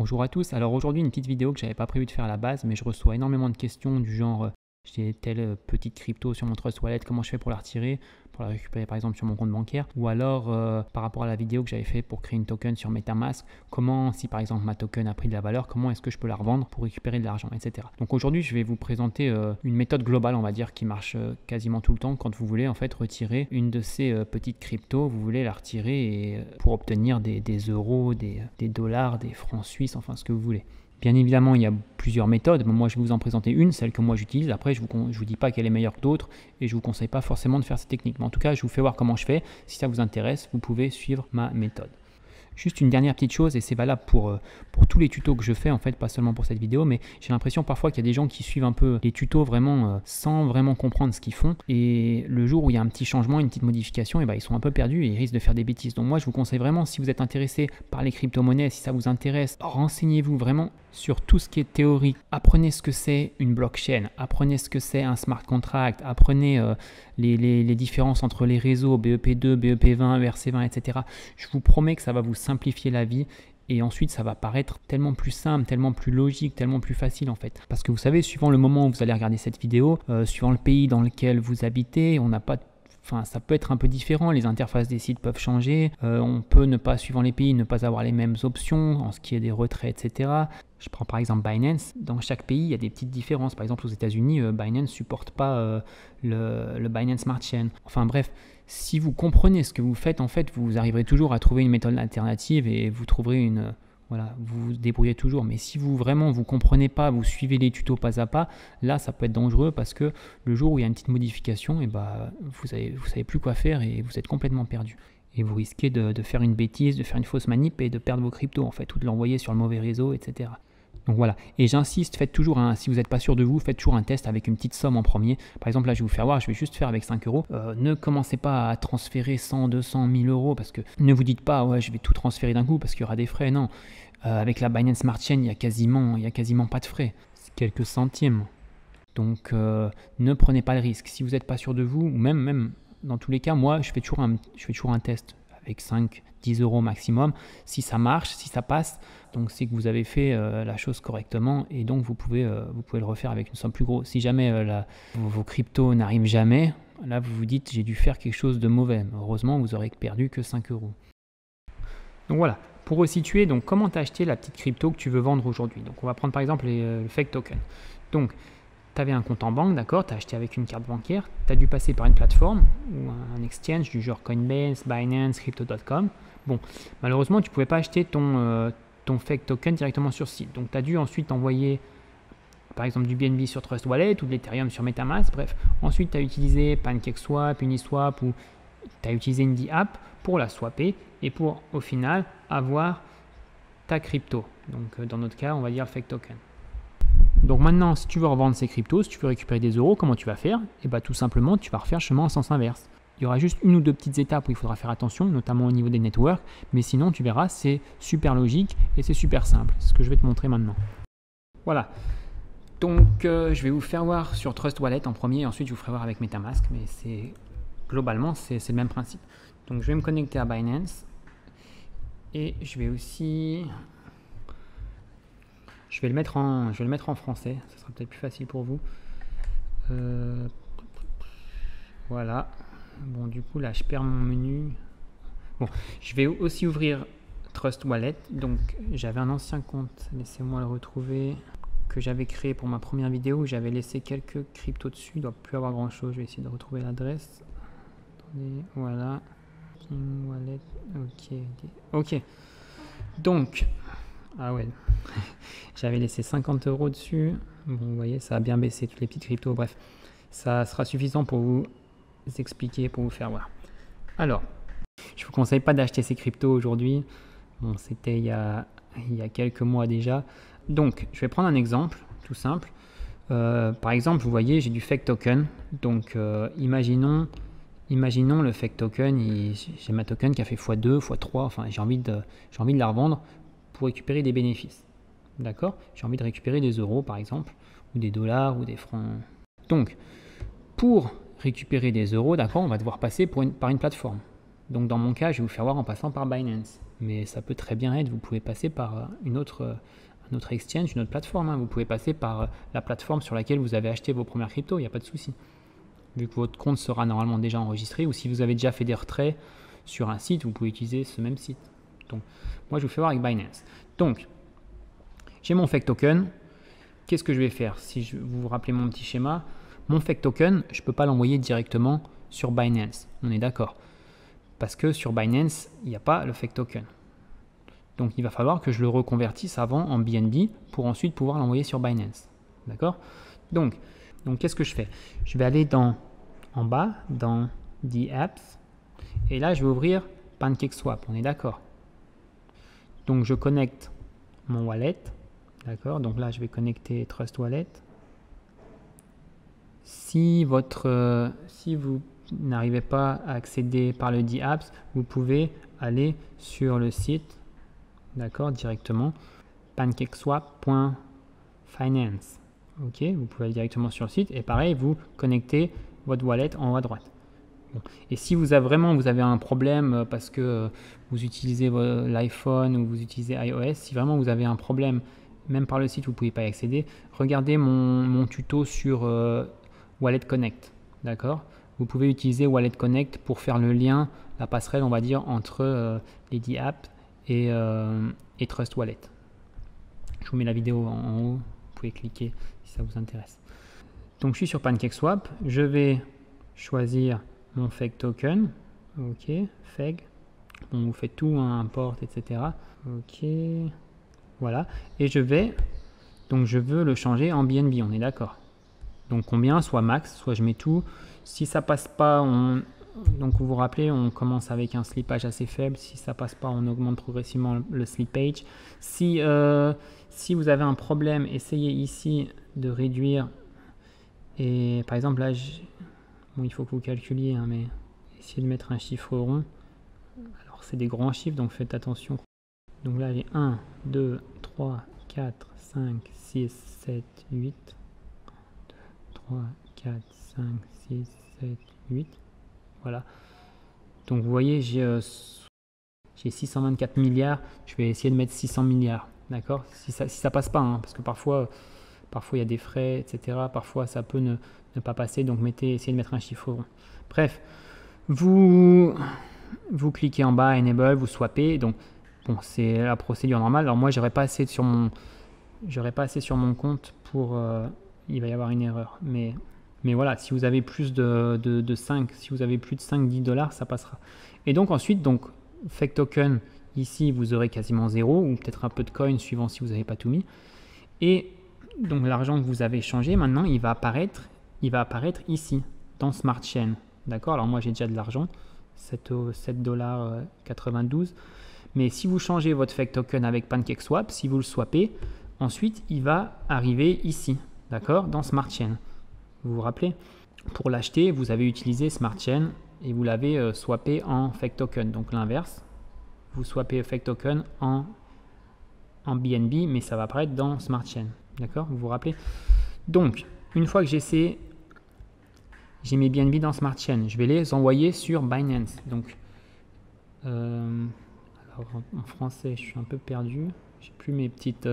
Bonjour à tous, alors aujourd'hui une petite vidéo que j'avais pas prévu de faire à la base, mais je reçois énormément de questions du genre j'ai telle petite crypto sur mon Trust Wallet, comment je fais pour la retirer, pour la récupérer par exemple sur mon compte bancaire, ou alors par rapport à la vidéo que j'avais fait pour créer une token sur MetaMask, comment si par exemple ma token a pris de la valeur, comment est-ce que je peux la revendre pour récupérer de l'argent, etc. Donc aujourd'hui je vais vous présenter une méthode globale, on va dire, qui marche quasiment tout le temps quand vous voulez en fait retirer une de ces petites cryptos, vous voulez la retirer et, pour obtenir des euros, des dollars, des francs suisses, enfin ce que vous voulez. Bien évidemment, il y a plusieurs méthodes. Moi, je vais vous en présenter une, celle que moi j'utilise. Après, je vous dis pas qu'elle est meilleure que d'autres et je vous conseille pas forcément de faire cette technique. Mais en tout cas, je vous fais voir comment je fais. Si ça vous intéresse, vous pouvez suivre ma méthode. Juste une dernière petite chose, et c'est valable pour tous les tutos que je fais, en fait, pas seulement pour cette vidéo, mais j'ai l'impression parfois qu'il y a des gens qui suivent un peu les tutos vraiment sans vraiment comprendre ce qu'ils font. Et le jour où il y a un petit changement, une petite modification, et ben, ils sont un peu perdus et ils risquent de faire des bêtises. Donc moi, je vous conseille vraiment, si vous êtes intéressé par les crypto-monnaies, si ça vous intéresse, renseignez-vous vraiment sur tout ce qui est théorique. Apprenez ce que c'est une blockchain, apprenez ce que c'est un smart contract, apprenez les différences entre les réseaux BEP2, BEP20, ERC20, etc. Je vous promets que ça va vous simplifier la vie et ensuite ça va paraître tellement plus simple, tellement plus logique, tellement plus facile en fait. Parce que vous savez, suivant le moment où vous allez regarder cette vidéo, suivant le pays dans lequel vous habitez, on n'a pas de... Enfin, ça peut être un peu différent, les interfaces des sites peuvent changer, on peut ne pas, suivant les pays, ne pas avoir les mêmes options en ce qui est des retraits, etc. Je prends par exemple Binance, dans chaque pays il y a des petites différences. Par exemple aux États-Unis, Binance ne supporte pas le Binance Smart Chain. Enfin bref, si vous comprenez ce que vous faites, en fait, vous arriverez toujours à trouver une méthode alternative et vous trouverez une... Voilà, vous vous débrouillez toujours, mais si vous vraiment vous comprenez pas, vous suivez les tutos pas à pas, là ça peut être dangereux parce que le jour où il y a une petite modification, et bah, vous savez plus quoi faire et vous êtes complètement perdu. Et vous risquez de faire une bêtise, de faire une fausse manip et de perdre vos cryptos en fait, ou de l'envoyer sur le mauvais réseau, etc. Donc voilà, et j'insiste, faites toujours si vous n'êtes pas sûr de vous, faites toujours un test avec une petite somme en premier. Par exemple, là je vais vous faire voir, je vais juste faire avec 5 euros. Ne commencez pas à transférer 100, 200, 1000 euros parce que ne vous dites pas, ouais, je vais tout transférer d'un coup parce qu'il y aura des frais. Non, avec la Binance Smart Chain, il y a quasiment pas de frais, c'est quelques centimes. Donc ne prenez pas le risque. Si vous n'êtes pas sûr de vous, ou même dans tous les cas, moi je fais toujours un test avec 5, 10 euros maximum. Si ça marche, si ça passe, donc c'est que vous avez fait la chose correctement et donc vous pouvez le refaire avec une somme plus grosse. Si jamais vos cryptos n'arrivent jamais, là vous vous dites j'ai dû faire quelque chose de mauvais. Heureusement, vous n'aurez perdu que 5 euros. Donc voilà, pour resituer, donc comment t'acheter la petite crypto que tu veux vendre aujourd'hui. Donc on va prendre par exemple le fake token. Donc tu avais un compte en banque, d'accord, tu as acheté avec une carte bancaire, tu as dû passer par une plateforme ou un exchange du genre Coinbase, Binance, Crypto.com. Bon, malheureusement, tu ne pouvais pas acheter ton fake token directement sur site. Donc, tu as dû ensuite envoyer, par exemple, du BNB sur Trust Wallet ou de l'Ethereum sur MetaMask. Bref, ensuite, tu as utilisé PancakeSwap, Uniswap ou tu as utilisé Indie App pour la swapper et pour, au final, avoir ta crypto. Donc, dans notre cas, on va dire fake token. Donc maintenant, si tu veux revendre ces cryptos, si tu veux récupérer des euros, comment tu vas faire? Et bien tout simplement, tu vas refaire chemin en sens inverse. Il y aura juste une ou deux petites étapes où il faudra faire attention, notamment au niveau des networks, mais sinon tu verras, c'est super logique et c'est super simple. C'est ce que je vais te montrer maintenant. Voilà. Donc je vais vous faire voir sur Trust Wallet en premier, et ensuite je vous ferai voir avec MetaMask, mais globalement c'est le même principe. Donc je vais me connecter à Binance et je vais aussi... Je vais le mettre en français, ça sera peut-être plus facile pour vous. Voilà. Bon, du coup, là, je perds mon menu. Bon, je vais aussi ouvrir Trust Wallet. Donc, j'avais un ancien compte, laissez-moi le retrouver, que j'avais créé pour ma première vidéo. J'avais laissé quelques cryptos dessus, il ne doit plus avoir grand-chose. Je vais essayer de retrouver l'adresse. Attendez, voilà. King Wallet, ok. Donc... Ah ouais, j'avais laissé 50 euros dessus. Bon, vous voyez, ça a bien baissé, toutes les petites cryptos. Bref, ça sera suffisant pour vous expliquer, pour vous faire voir. Alors, je ne vous conseille pas d'acheter ces cryptos aujourd'hui. Bon, c'était il y a quelques mois déjà. Donc, je vais prendre un exemple, tout simple. Par exemple, vous voyez, j'ai du fake token. Donc, imaginons le fake token. J'ai ma token qui a fait x2, x3. Enfin, j'ai envie de la revendre pour récupérer des bénéfices. D'accord? J'ai envie de récupérer des euros par exemple, ou des dollars, ou des francs. Donc, pour récupérer des euros, d'accord, on va devoir passer par une plateforme. Donc dans mon cas, je vais vous faire voir en passant par Binance. Mais ça peut très bien être, vous pouvez passer par un autre exchange, une autre plateforme. Hein. Vous pouvez passer par la plateforme sur laquelle vous avez acheté vos premières cryptos, il n'y a pas de souci. Vu que votre compte sera normalement déjà enregistré, ou si vous avez déjà fait des retraits sur un site, vous pouvez utiliser ce même site. Donc moi je vous fais voir avec Binance. Donc j'ai mon fake token. Qu'est-ce que je vais faire? Si vous vous rappelez mon petit schéma, mon fake token, je ne peux pas l'envoyer directement sur Binance. On est d'accord? Parce que sur Binance, il n'y a pas le fake token. Donc il va falloir que je le reconvertisse avant en BNB pour ensuite pouvoir l'envoyer sur Binance. D'accord? Donc qu'est-ce que je fais? Je vais aller en bas, dans The Apps, et là je vais ouvrir PancakeSwap, on est d'accord? Donc je connecte mon wallet, d'accord? Donc là je vais connecter Trust Wallet. Si vous n'arrivez pas à accéder par le The Apps, vous pouvez aller sur le site, d'accord, directement, pancakeswap.finance. Ok, vous pouvez aller directement sur le site et pareil, vous connectez votre wallet en haut à droite. Bon. Et si vous avez un problème parce que vous utilisez l'iPhone ou vous utilisez iOS, si vraiment vous avez un problème, même par le site, vous ne pouvez pas y accéder, regardez mon tuto sur Wallet Connect. D'accord? Vous pouvez utiliser Wallet Connect pour faire le lien, la passerelle, on va dire, entre les apps et Trust Wallet. Je vous mets la vidéo en haut, vous pouvez cliquer si ça vous intéresse. Donc je suis sur PancakeSwap, je vais choisir mon fake token, ok, fake, bon, vous faites tout, hein, import, etc. Ok, voilà, et je veux le changer en BNB, on est d'accord. Donc combien, soit max, soit je mets tout. Si ça passe pas, donc vous vous rappelez, on commence avec un slippage assez faible. Si ça passe pas, on augmente progressivement le slippage. Si vous avez un problème, essayez ici de réduire. Et par exemple là, bon, il faut que vous calculiez, hein, mais essayez de mettre un chiffre rond. Alors c'est des grands chiffres, donc faites attention. Donc là j'ai 1, 2, 3, 4, 5, 6, 7, 8. 3, 4, 5, 6, 7, 8. Voilà. Donc vous voyez, j'ai 624 milliards. Je vais essayer de mettre 600 milliards. D'accord? Si ça passe pas, hein, parce que parfois il y a des frais, etc. Parfois ça peut ne pas passer. Donc essayez de mettre un chiffre rond. Bref, vous cliquez en bas, Enable, vous swappez. Donc bon, c'est la procédure normale. Alors moi, j'aurais pas assez sur mon compte pour il va y avoir une erreur. Mais voilà, si vous avez plus de 5, si vous avez plus de 5-10 $, ça passera. Et donc ensuite, fake token, ici, vous aurez quasiment 0 ou peut-être un peu de coin suivant si vous n'avez pas tout mis. Et donc l'argent que vous avez changé, maintenant, il va apparaître ici, dans Smart Chain. D'accord? Alors moi, j'ai déjà de l'argent, 7,92 $. Mais si vous changez votre fake token avec PancakeSwap, si vous le swappez, ensuite, il va arriver ici, d'accord, dans Smart Chain. Vous vous rappelez? Pour l'acheter, vous avez utilisé Smart Chain et vous l'avez swappé en fake token. Donc l'inverse, vous swappez fake token en BNB, mais ça va apparaître dans Smart Chain. D'accord? Vous vous rappelez? Donc, une fois que j'ai mes BNB dans Smart Chain, je vais les envoyer sur Binance. Donc, alors en français, je suis un peu perdu. J'ai plus mes petites...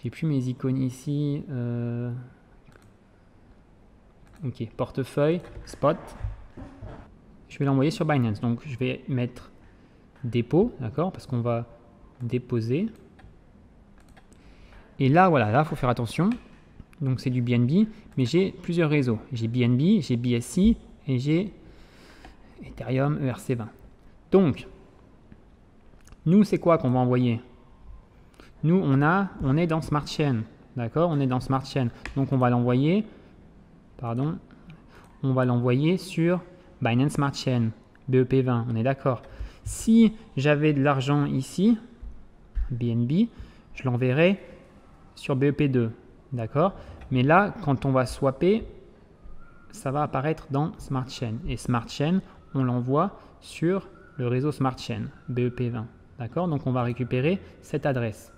j'ai plus mes icônes ici. Ok, portefeuille, spot. Je vais l'envoyer sur Binance. Donc, je vais mettre dépôt, d'accord, parce qu'on va déposer. Et là, voilà, là, il faut faire attention. Donc, c'est du BNB, mais j'ai plusieurs réseaux. J'ai BNB, j'ai BSC et j'ai Ethereum ERC20. Donc, nous, c'est quoi qu'on va envoyer? Nous, on est dans Smart Chain, d'accord? On est dans Smart Chain. Donc, on va l'envoyer, sur Binance Smart Chain, BEP20, on est d'accord? Si j'avais de l'argent ici, BNB, je l'enverrai sur BEP2, d'accord? Mais là, quand on va swapper, ça va apparaître dans Smart Chain. Et Smart Chain, on l'envoie sur le réseau Smart Chain, BEP20, d'accord? Donc, on va récupérer cette adresse.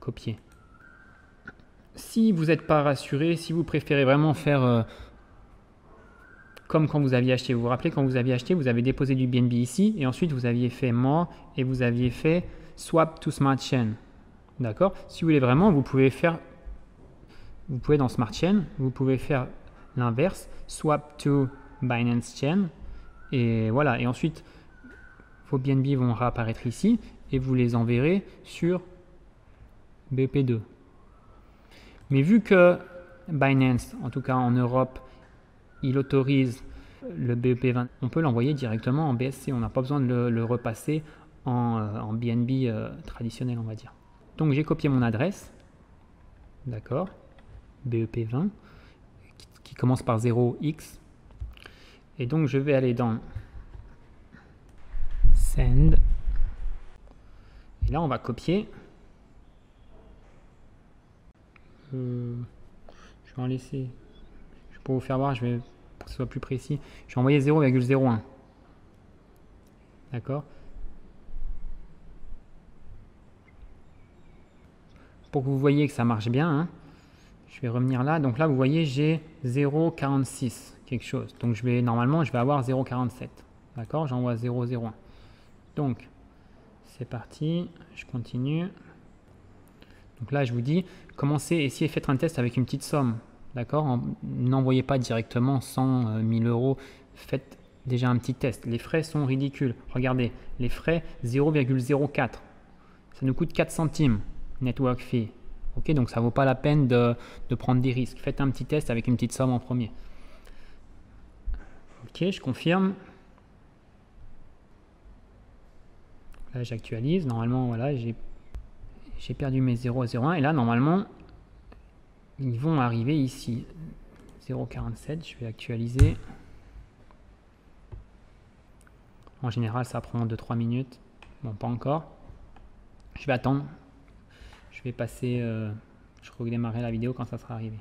Copier. Si vous n'êtes pas rassuré, si vous préférez vraiment faire comme quand vous aviez acheté. Vous vous rappelez, quand vous aviez acheté, vous avez déposé du BNB ici et ensuite vous aviez fait More et vous aviez fait Swap to Smart Chain. D'accord? Si vous voulez vraiment, vous pouvez dans Smart Chain, vous pouvez faire l'inverse, Swap to Binance Chain. Et voilà. Et ensuite, vos BNB vont réapparaître ici et vous les enverrez sur BEP2. Mais vu que Binance, en tout cas en Europe, il autorise le BEP20, on peut l'envoyer directement en BSC. On n'a pas besoin de le repasser en BNB traditionnel, on va dire. Donc j'ai copié mon adresse, d'accord, BEP20, qui commence par 0x. Et donc je vais aller dans Send. Et là on va copier. Je vais en laisser. Pour vous faire voir, pour que ce soit plus précis, je vais envoyer 0,01. D'accord? Pour que vous voyez que ça marche bien, hein, je vais revenir là. Donc là, vous voyez, j'ai 0,46 quelque chose. Donc normalement, je vais avoir 0,47. D'accord? J'envoie 0,01. Donc, c'est parti. Je continue. Donc là, je vous dis, essayez de faire un test avec une petite somme. D'accord? N'envoyez pas directement 100 000 euros. Faites déjà un petit test. Les frais sont ridicules. Regardez, les frais 0,04. Ça nous coûte 4 centimes. Network fee. Ok, donc ça ne vaut pas la peine de prendre des risques. Faites un petit test avec une petite somme en premier. Ok, je confirme. Là, j'actualise. Normalement, voilà, j'ai perdu mes 0,01. Et là, normalement, ils vont arriver ici. 0,47. Je vais actualiser. En général, ça prend 2-3 minutes. Bon, pas encore. Je vais attendre. Je vais passer, je redémarrer la vidéo quand ça sera arrivé.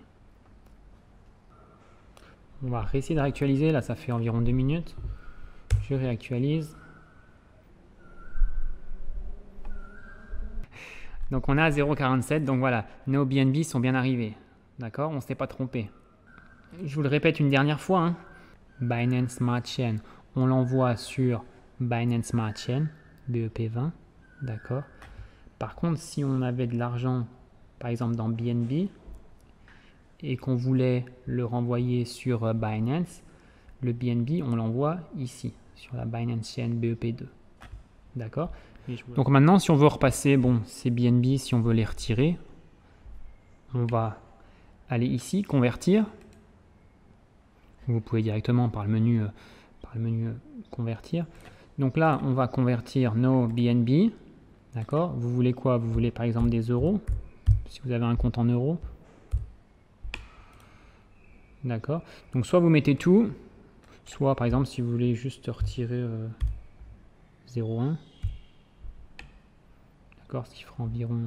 On va réessayer de réactualiser. Là, ça fait environ 2 minutes. Je réactualise. Donc, on a 0,47. Donc, voilà, nos BNB sont bien arrivés. D'accord? On ne s'est pas trompé. Je vous le répète une dernière fois. Hein. Binance Smart Chain, on l'envoie sur Binance Smart Chain, BEP20. D'accord? Par contre, si on avait de l'argent, par exemple dans BNB, et qu'on voulait le renvoyer sur Binance, le BNB, on l'envoie ici, sur la Binance Chain BEP2. D'accord? Donc maintenant, si on veut repasser, ces BNB, si on veut les retirer, on va aller ici, convertir. Vous pouvez directement par le menu convertir. Donc là, on va convertir nos BNB. D'accord? Vous voulez quoi? Vous voulez par exemple des euros, si vous avez un compte en euros. D'accord? Donc soit vous mettez tout, soit par exemple si vous voulez juste retirer 0,1. D'accord? Ce qui fera environ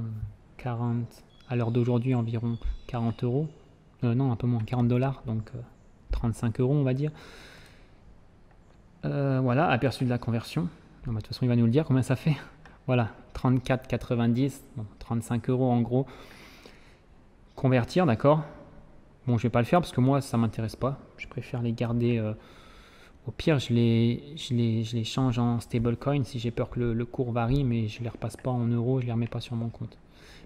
40, à l'heure d'aujourd'hui environ 40 euros. Non, un peu moins, 40 $, donc 35 euros on va dire. Voilà, aperçu de la conversion. De toute façon il va nous le dire combien ça fait. Voilà, 34,90, bon, 35 euros en gros. Convertir, d'accord. Bon, je vais pas le faire parce que moi, ça m'intéresse pas. Je préfère les garder. Au pire, je les change en stablecoin si j'ai peur que le cours varie, mais je les repasse pas en euros, je les remets pas sur mon compte.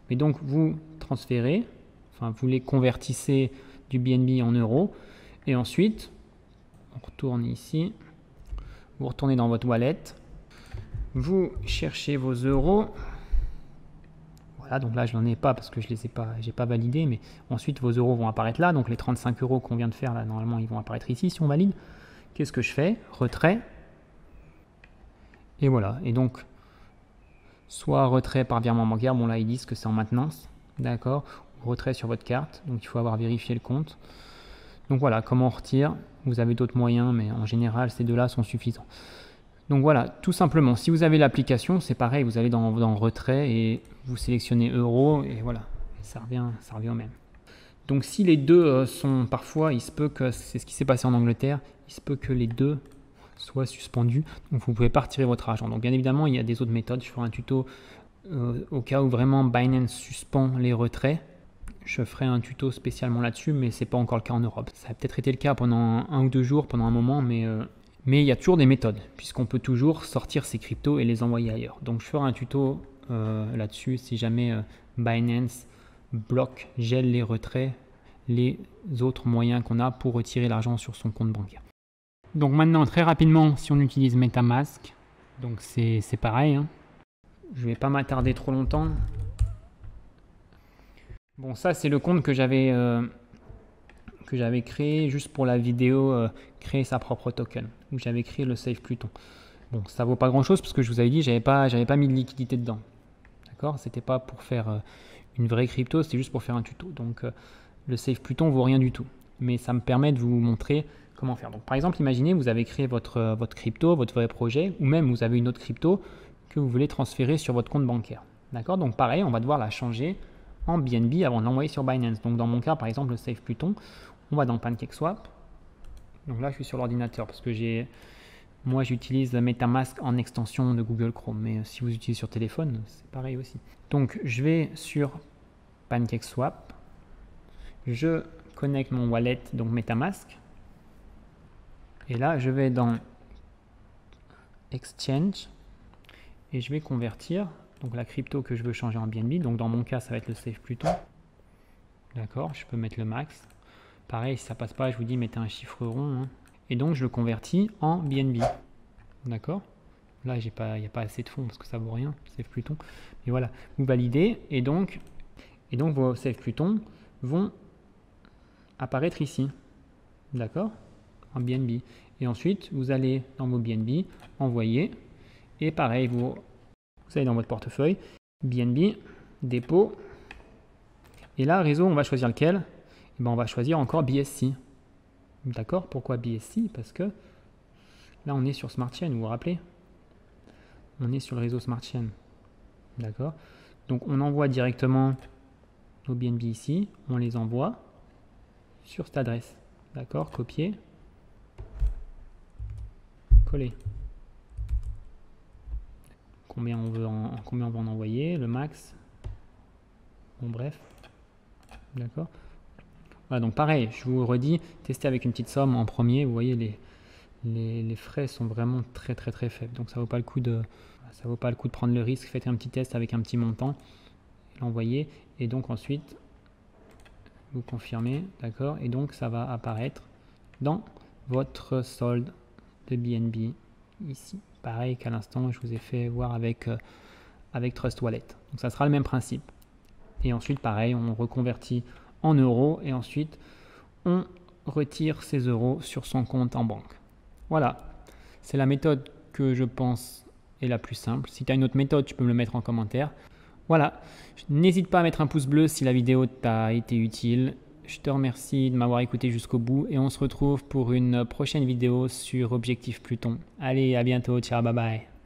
Mais donc, vous transférez, enfin, vous les convertissez du BNB en euros. Et ensuite, on retourne ici. Vous retournez dans votre wallet. Vous cherchez vos euros. Voilà, donc là je n'en ai pas parce que je les ai pas, j'ai pas validé, mais ensuite vos euros vont apparaître là. Donc les 35 euros qu'on vient de faire là, normalement ils vont apparaître ici si on valide. Qu'est-ce que je fais? Retrait. Et voilà. Et donc soit retrait par virement bancaire, bon là ils disent que c'est en maintenance, d'accord, ou retrait sur votre carte, donc il faut avoir vérifié le compte. Donc voilà, comment on retire? Vous avez d'autres moyens, mais en général ces deux-là sont suffisants. Donc voilà, tout simplement, si vous avez l'application, c'est pareil, vous allez dans retrait et vous sélectionnez euro et voilà, ça revient au même. Donc si les deux sont parfois, il se peut que, c'est ce qui s'est passé en Angleterre, il se peut que les deux soient suspendus, donc vous ne pouvez pas retirer votre argent. Donc bien évidemment, il y a des autres méthodes, je ferai un tuto au cas où vraiment Binance suspend les retraits. je ferai un tuto spécialement là-dessus, mais c'est pas encore le cas en Europe. Ça a peut-être été le cas pendant 1 ou 2 jours, pendant un moment, mais il y a toujours des méthodes, puisqu'on peut toujours sortir ces cryptos et les envoyer ailleurs. Donc je ferai un tuto là-dessus si jamais Binance bloque, gèle les retraits, les autres moyens qu'on a pour retirer l'argent sur son compte bancaire. Donc maintenant, très rapidement, si on utilise MetaMask, donc c'est pareil, hein. Je ne vais pas m'attarder trop longtemps. Bon, ça c'est le compte que j'avais créé juste pour la vidéo créer sa propre token, où j'avais créé le Save Pluton. Bon, ça vaut pas grand chose parce que je vous avais dit, j'avais pas mis de liquidité dedans. D'accord? C'était pas pour faire une vraie crypto, c'était juste pour faire un tuto. Donc le Save Pluton vaut rien du tout. Mais ça me permet de vous montrer comment faire. Donc par exemple, imaginez vous avez créé votre crypto, votre vrai projet, ou même vous avez une autre crypto que vous voulez transférer sur votre compte bancaire. D'accord? Donc pareil, on va devoir la changer en BNB avant de l'envoyer sur Binance. Donc dans mon cas, par exemple, le Save Pluton, on va dans PancakeSwap. Donc là, je suis sur l'ordinateur parce que moi, j'utilise MetaMask en extension de Google Chrome. Mais si vous utilisez sur téléphone, c'est pareil aussi. Donc je vais sur PancakeSwap. Je connecte mon wallet, donc MetaMask. Et là, je vais dans Exchange et je vais convertir donc la crypto que je veux changer en BNB. Donc dans mon cas, ça va être le Save Pluton. D'accord, je peux mettre le max. Pareil, si ça passe pas, je vous dis mettez un chiffre rond. Hein. Et donc je le convertis en BNB. D'accord. Là, il n'y a pas assez de fonds parce que ça vaut rien, Save Pluton. Mais voilà, vous validez et donc vos Save Pluton vont apparaître ici. D'accord, en BNB. Et ensuite, vous allez dans vos BNB, envoyer. Et pareil, vous allez dans votre portefeuille, BNB, dépôt. Et là, réseau, on va choisir lequel? Et ben, on va choisir encore BSC. D'accord? Pourquoi BSC? Parce que là, on est sur Smart Chain, vous vous rappelez? On est sur le réseau Smart Chain. D'accord? Donc, on envoie directement nos BNB ici. On les envoie sur cette adresse. D'accord? Copier. Coller. Combien on va en envoyer, le max. Bon, bref. D'accord. Voilà, donc pareil, je vous redis, testez avec une petite somme en premier. Vous voyez, les frais sont vraiment très faibles. Donc ça vaut pas le coup de prendre le risque. Faites un petit test avec un petit montant, l'envoyer et donc ensuite vous confirmez, d'accord. Et donc ça va apparaître dans votre solde de BNB ici. Pareil qu'à l'instant, je vous ai fait voir avec Trust Wallet. Donc ça sera le même principe. Et ensuite, pareil, on reconvertit en euros et ensuite, on retire ces euros sur son compte en banque. Voilà, c'est la méthode que je pense est la plus simple. Si tu as une autre méthode, tu peux me le mettre en commentaire. Voilà, n'hésite pas à mettre un pouce bleu si la vidéo t'a été utile. Je te remercie de m'avoir écouté jusqu'au bout et on se retrouve pour une prochaine vidéo sur Objectif Pluton. Allez, à bientôt, ciao, bye bye.